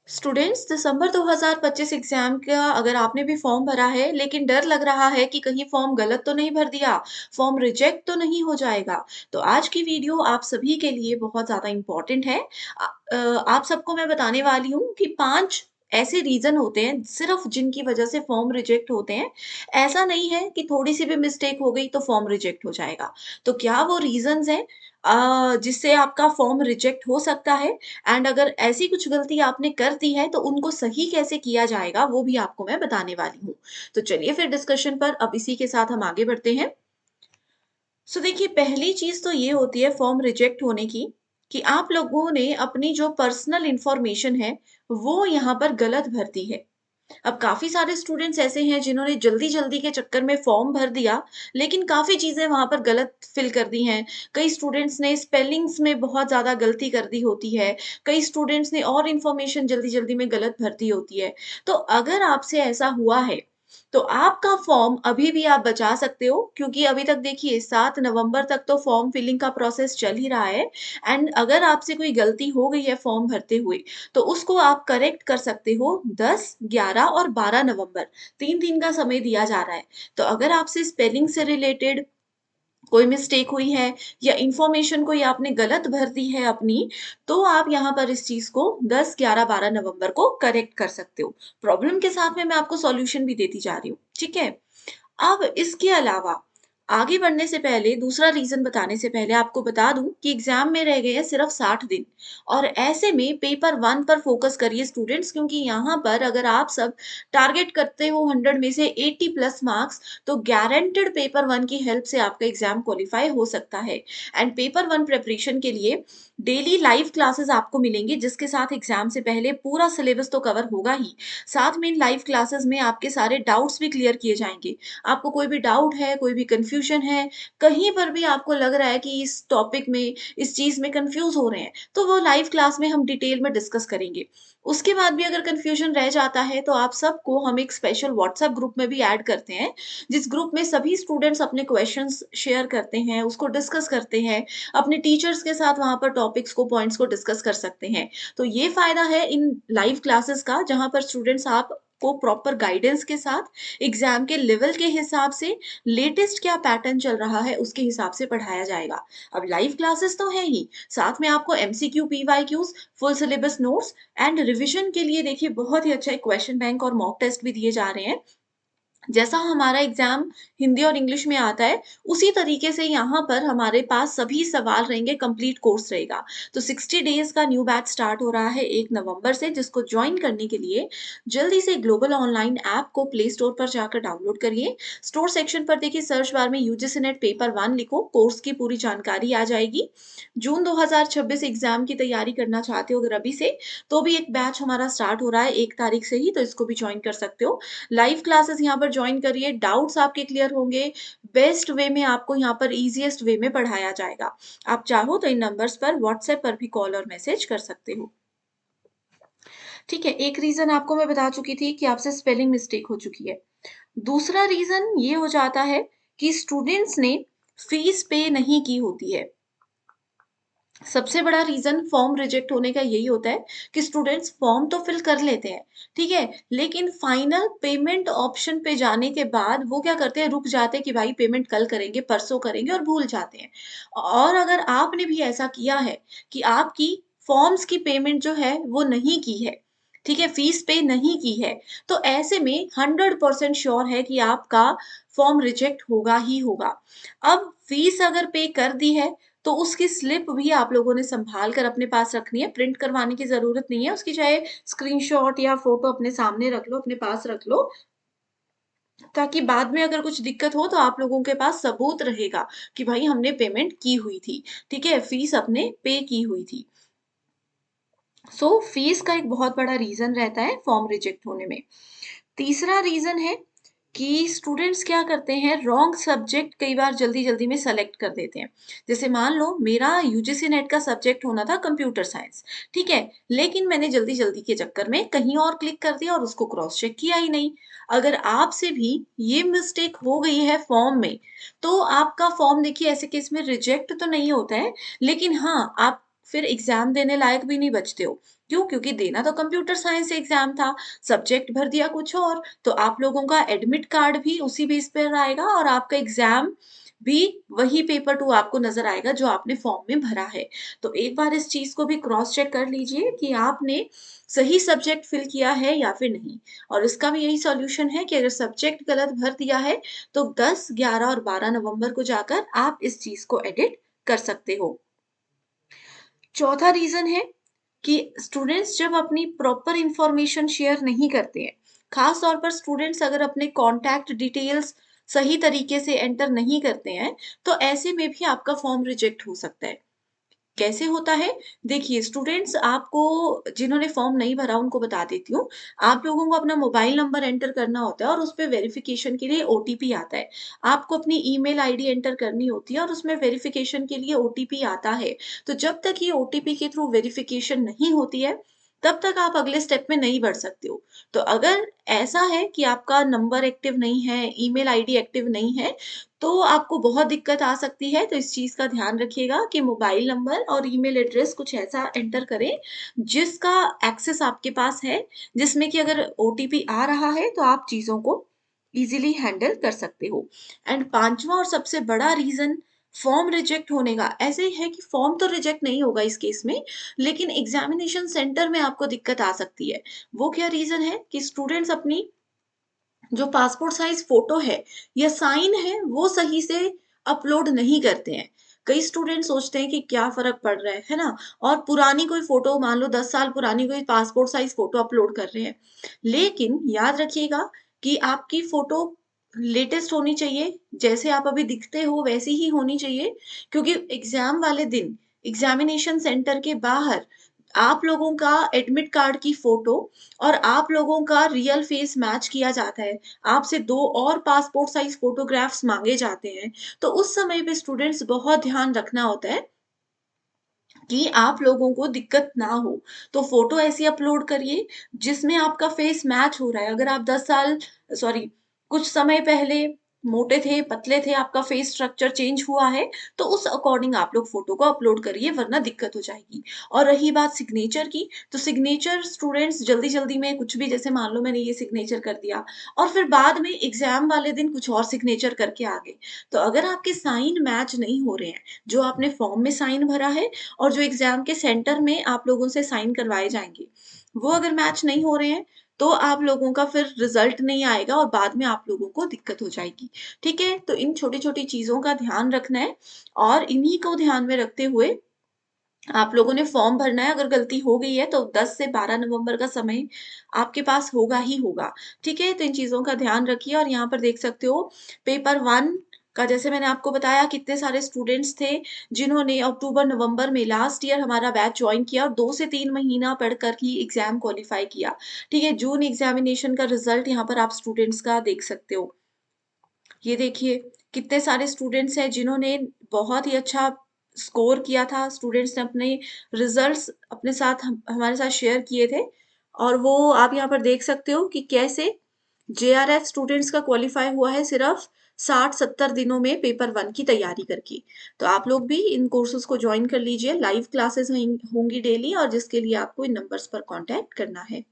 Students दिसंबर 2025 exam का अगर आपने भी फॉर्म भरा है लेकिन डर लग रहा है कि कहीं फॉर्म गलत तो नहीं भर दिया, फॉर्म रिजेक्ट तो नहीं हो जाएगा, तो आज की वीडियो आप सभी के लिए बहुत ज़्यादा इम्पोर्टेंट है। आप सबको मैं बताने वाली हूँ कि 5 ऐसे रीज़न होते हैं सिर्फ़ जिनकी वज़ह से फॉर्म रिजेक्ट होते हैं। ऐसा नहीं है कि थोड़ी-सी भी मिस्टेक हो गई तो फॉर्म रिजेक्ट हो जाएगा। तो क्या वो रीज़न्स हैं जिससे आपका फॉर्म रिजेक्ट हो सकता है? एंड अगर ऐसी कुछ गलती आपने कर दी है तो उनको सही कैसे किया जाएगा वो भी आपको मैं बताने वाली हूँ। तो चलिए फिर डिस्कशन पर अब इसी के साथ हम आगे बढ़ते हैं। सो देखिए पहली चीज़ तो ये होती है फॉर्म रिजेक्ट होने की कि आप लोगों ने अपनी जो पर्सनल इन्फॉर्मेशन है वो यहाँ पर गलत भर दी है। अब काफ़ी सारे स्टूडेंट्स ऐसे हैं जिन्होंने जल्दी-जल्दी के चक्कर में फॉर्म भर दिया, लेकिन काफ़ी चीज़ें वहाँ पर गलत फ़िल कर दी हैं। कई स्टूडेंट्स ने स्पेलिंग्स में बहुत ज़्यादा गलती कर दी होती है, कई स्टूडेंट्स ने और इन्फॉर्मेशन जल्दी-जल्दी में गलत भर दी होती है। तो अगर आपसे ऐसा हुआ है, तो आपका फॉर्म अभी भी आप बचा सकते हो क्योंकि अभी तक देखिए 7 नवंबर तक तो फॉर्म फिलिंग का प्रोसेस चल ही रहा है एंड अगर आपसे कोई गलती हो गई है फॉर्म भरते हुए, तो उसको आप करेक्ट कर सकते हो 10, 11 और 12 नवंबर 3 दिन का समय दिया जा रहा है। तो अगर आपसे स्पेलिंग से रिलेटेड कोई मिस्टेक हुई है या इन्फॉर्मेशन कोई आपने गलत भर दी है अपनी, तो आप यहाँ पर इस चीज़ को 10, 11, 12 नवंबर को करेक्ट कर सकते हो। प्रॉब्लम के साथ में मैं आपको सॉल्यूशन भी देती जा रही हूँ, ठीक है? अब इसके अलावा आगे बढ़ने से पहले दूसरा रीज़न बताने से पहले आपको बता दूँ कि एग्ज़ाम में रह गए हैं सिर्फ़ 60 दिन और ऐसे में पेपर 1 पर फ़ोकस करिए स्टूडेंट्स क्योंकि यहाँ पर अगर आप सब टारगेट करते हो 100 में से 80 प्लस मार्क्स तो गारंटीड पेपर 1 की हेल्प से आपका एग्ज़ाम क्वालीफाई हो सकता है। एंड पेपर 1 प्रिपरेशन के लिए डेली लाइव क्लासेस आपको मिलेंगी जिसके साथ एग्ज़ाम से पहले पूरा सिलेबस तो कवर होगा ही। साथ में इन लाइव क्लासेस में आपके सारे डाउट्स भी क्लियर किए जाएँगे। आपको कोई भी डाउट है, कोई भी कन्फ्यूजन है, कहीं पर भी आपको लग रहा है कि इस टॉपिक में, इस चीज़ में कन्फ्यूज़ हो रहे हैं, तो वो लाइव क्लास में हम डिटेल में डिस्कस करेंगे। उसके बाद भी अगर कन्फ्यूजन रह जाता है, तो आप सबको हम एक स्पेशल व्हाट्सएप ग्रुप में भी ऐड करते हैं, जिस ग्रुप में सभी स्टूडेंट्स अपने क्वेश्चन्स शेयर करते हैं, उसको डिस्कस करते हैं, अपने टीचर्स के साथ वहाँ पर टॉपिक्स को, पॉइंट्स को डिस्कस कर सकते हैं। तो ये फ़ायदा है इन लाइव क्लासेस का, जहाँ पर स्टूडेंट्स आपको प्रॉपर गाइडेंस के साथ एग्ज़ाम के लेवल के हिसाब से लेटेस्ट क्या पैटर्न चल रहा है उसके हिसाब से पढ़ाया जाएगा। अब लाइव क्लासेस तो है ही, साथ में आपको MCQ, PYQs, full syllabus notes and revision के लिए देखिए बहुत ही अच्छा एक क्वेश्चन बैंक और मॉक टेस्ट भी दिए जा रहे हैं। जैसा हमारा एग्ज़ाम हिंदी और इंग्लिश में आता है, उसी तरीके से यहाँ पर हमारे पास सभी सवाल रहेंगे, कंप्लीट कोर्स रहेगा। तो 60 डेज़ का न्यू बैच स्टार्ट हो रहा है 1 नवंबर से, जिसको जॉइन करने के लिए जल्दी से ग्लोबल ऑनलाइन ऐप को प्ले स्टोर पर जाकर डाउनलोड करिए। स्टोर सेक्शन पर देखिए सर्च बार में यूजीसी नेट पेपर 1 लिखो, कोर्स की पूरी जानकारी आ जाएगी। जून 2026 एग्ज़ाम की तैयारी करना चाहते हो अगर अभी से, तो भी एक बैच हमारा स्टार्ट हो रहा है 1 तारीख से ही, तो इसको भी जॉइन कर सकते हो। लाइव क्लासेस यहाँ पर जॉइन करिए, डाउट्स आपके क्लियर होंगे, बेस्ट वे में आपको यहाँ पर ईज़ीएस्ट वे में पढ़ाया जाएगा। आप चाहो तो इन नंबर्स पर व्हाट्सएप पर भी कॉल और मैसेज कर सकते हो। ठीक है, एक रीज़न आपको मैं बता चुकी थी कि आपसे स्पेलिंग मिस्टेक हो चुकी है। दूसरा रीज़न ये हो जाता है कि स्टूडेंट्स ने फीस पे नहीं की होती है। सबसे बड़ा रीज़न फॉर्म रिजेक्ट होने का यही होता है कि स्टूडेंट्स फॉर्म तो फिल कर लेते हैं, ठीक है? लेकिन फाइनल पेमेंट ऑप्शन पे जाने के बाद वो क्या करते हैं, रुक जाते हैं कि भाई पेमेंट कल करेंगे, परसों करेंगे और भूल जाते हैं। और अगर आपने भी ऐसा किया है कि आपकी फॉर्म्स की पेमेंट जो है वो नहीं की है, ठीक है? फीस पे नहीं की है, तो ऐसे में 100% श्योर है कि आपका फॉर्म रिजेक्ट होगा ही होगा। अब फीस अगर पे कर दी है तो उसकी स्लिप भी आप लोगों ने सँभाल कर अपने पास रखनी है, प्रिंट करवाने की ज़रूरत नहीं है, उसकी चाहे स्क्रीनशॉट या फ़ोटो अपने सामने रख लो, अपने पास रख लो, ताकि बाद में अगर कुछ दिक्कत हो तो आप लोगों के पास सबूत रहेगा कि भाई हमने पेमेंट की हुई थी, ठीक है? फीस अपने पे की हुई थी। सो फीस का एक बहुत बड़ा रीज़न रहता है फॉर्म रिजेक्ट होने में। तीसरा रीज़न है कि स्टूडेंट्स क्या करते हैं रॉन्ग सब्जेक्ट कई बार जल्दी-जल्दी में सेलेक्ट कर देते हैं। जैसे मान लो मेरा यूजीसी नेट का सब्जेक्ट होना था कंप्यूटर साइंस, ठीक है? लेकिन मैंने जल्दी-जल्दी के चक्कर में कहीं और क्लिक कर दिया और उसको क्रॉस चेक किया ही नहीं। अगर आपसे भी ये मिस्टेक हो गई है फॉर्म में, तो आपका फॉर्म देखिए ऐसे केस में रिजेक्ट तो नहीं होता है, लेकिन हाँ, आप फिर एग्ज़ाम देने लायक भी नहीं बचते हो। क्यों? क्योंकि देना तो कंप्यूटर साइंस एग्ज़ाम था, सब्जेक्ट भर दिया कुछ और, तो आप लोगों का एडमिट कार्ड भी उसी बेस पर आएगा और आपका एग्ज़ाम भी वही पेपर 2 आपको नज़र आएगा जो आपने फॉर्म में भरा है। तो एक बार इस चीज़ को भी क्रॉस चेक कर लीजिए कि आपने सही सब्जेक्ट फिल किया है या फिर नहीं। और इसका भी यही सॉल्यूशन है कि अगर सब्जेक्ट गलत भर दिया है, तो 10, 11 और 12 नवंबर को जाकर आप इस चीज़ को एडिट कर सकते हो। चौथा रीज़न है कि स्टूडेंट्स जब अपनी प्रॉपर इन्फॉर्मेशन शेयर नहीं करते हैं, खास तौर पर स्टूडेंट्स अगर अपने कॉन्टैक्ट डिटेल्स सही तरीके से एंटर नहीं करते हैं, तो ऐसे में भी आपका फॉर्म रिजेक्ट हो सकता है। कैसे होता है? देखिए स्टूडेंट्स आपको जिन्होंने फॉर्म नहीं भरा उनको बता देती हूँ। आप लोगों को अपना मोबाइल नंबर एंटर करना होता है और उसपे वेरिफ़िकेशन के लिए ओटीपी आता है। आपको अपनी ईमेल आईडी एंटर करनी होती है और उसमें वेरिफ़िकेशन के लिए ओटीपी आता है। तो जब तक ये ओटीपी के थ्रू वेरिफ़िकेशन नहीं होती है, तब तक आप अगले स्टेप में नहीं बढ़ सकते हो। तो अगर ऐसा है कि आपका नंबर एक्टिव नहीं है, ईमेल आईडी एक्टिव नहीं है, तो आपको बहुत दिक्कत आ सकती है, तो इस चीज़ का ध्यान रखिएगा कि मोबाइल नंबर और ईमेल एड्रेस कुछ ऐसा एंटर करें, जिसका एक्सेस आपके पास है, जिसमें कि अगर ओटीपी आ रहा है, तो आप चीज़ों को ईज़िली हैंडल कर सकते हो। एंड 5वां और सबसे बड़ा रीज़न फॉर्म रिजेक्ट होने का ऐसे ही है कि फॉर्म तो रिजेक्ट नहीं होगा इस केस में, लेकिन एग्ज़ामिनेशन सेंटर में आपको दिक्कत आ सकती है। वो क्या रीज़न है कि स्टूडेंट्स अपनी जो पासपोर्ट साइज़ फ़ोटो है या साइन है, वो सही से अपलोड नहीं करते हैं। कई स्टूडेंट सोचते हैं कि क्या फ़र्क पड़ रहा है ना? और पुरानी कोई फ़ोटो मान लो 10 साल पुरानी कोई पासपोर्ट साइज़ फ़ोटो अपलोड कर रहे हैं। लेकिन याद रखिएगा कि आपकी फ़ोटो लेटेस्ट होनी चाहिए, जैसे आप अभी दिखते हो वैसी ही होनी चाहिए क्योंकि एग्ज़ाम वाले दिन, एग्ज़ामिनेशन सेंटर के बाहर आप लोगों का एडमिट कार्ड की फ़ोटो और आप लोगों का रियल फेस मैच किया जाता है। आपसे 2 और पासपोर्ट साइज़ फ़ोटोग्राफ्स माँगे जाते हैं। तो उस समय पे स्टूडेंट्स बहुत ध्यान रखना होता है कि आप लोगों को दिक्कत ना हो। तो फ़ोटो ऐसी अपलोड करिए जिसमें आपका फेस मैच हो रहा है। अगर आप 10 साल सॉरी कुछ समय पहले मोटे थे, पतले थे, आपका फेस स्ट्रक्चर चेंज हुआ है, तो उस अकॉर्डिंग आप लोग फ़ोटो को अपलोड करिए वरना दिक्कत हो जाएगी। और रही बात सिग्नेचर की, तो सिग्नेचर स्टूडेंट्स जल्दी-जल्दी में कुछ भी जैसे मान लो मैंने ये सिग्नेचर कर दिया और फिर बाद में एग्ज़ाम वाले दिन कुछ और सिग्नेचर करके आ गए। तो अगर आपके साइन मैच नहीं हो रहे हैं, जो आपने फॉर्म में साइन भरा है और जो एग्ज़ाम के सेंटर में आप लोगों से साइन करवाए जाएँगे, वो अगर मैच नहीं हो रहे हैं, तो आप लोगों का फिर रिज़ल्ट नहीं आएगा और बाद में आप लोगों को दिक्कत हो जाएगी। ठीक है? तो इन छोटी-छोटी चीज़ों का ध्यान रखना है और इन्हीं को ध्यान में रखते हुए आप लोगों ने फॉर्म भरना है, अगर गलती हो गई है तो 10 से 12 नवंबर का समय आपके पास होगा ही होगा, ठीक है? तो इन चीज़ों का ध्यान रखिए और यहाँ पर देख सकते हो पेपर 1 का जैसे मैंने आपको बताया कितने सारे स्टूडेंट्स थे, जिन्होंने अक्टूबर-नवंबर में लास्ट ईयर हमारा बैच जॉइन किया और 2 से 3 महीना पढ़कर ही एग्ज़ाम क्वालीफाई किया, ठीक है? जून एग्ज़ामिनेशन का रिज़ल्ट यहाँ पर आप स्टूडेंट्स का देख सकते हो। ये देखिए, कितने सारे स्टूडेंट्स हैं जिन्होंने बहुत ही अच्छा स्कोर किया था। स्टूडेंट्स ने अपने रिज़ल्ट्स अपने साथ हम हमारे साथ शेयर किए थे और वो आप यहाँ पर देख सकते हो कि कैसे जेआरएफ स्टूडेंट्स का क्वालीफाई हुआ है सिर्फ़ 60-70 दिनों में पेपर 1 की तैयारी करके। तो आप लोग भी इन कोर्सेज़ को जॉइन कर लीजिए, लाइव क्लासेस होंगी डेली और जिसके लिए आपको इन नंबर्स पर कॉन्टैक्ट करना है।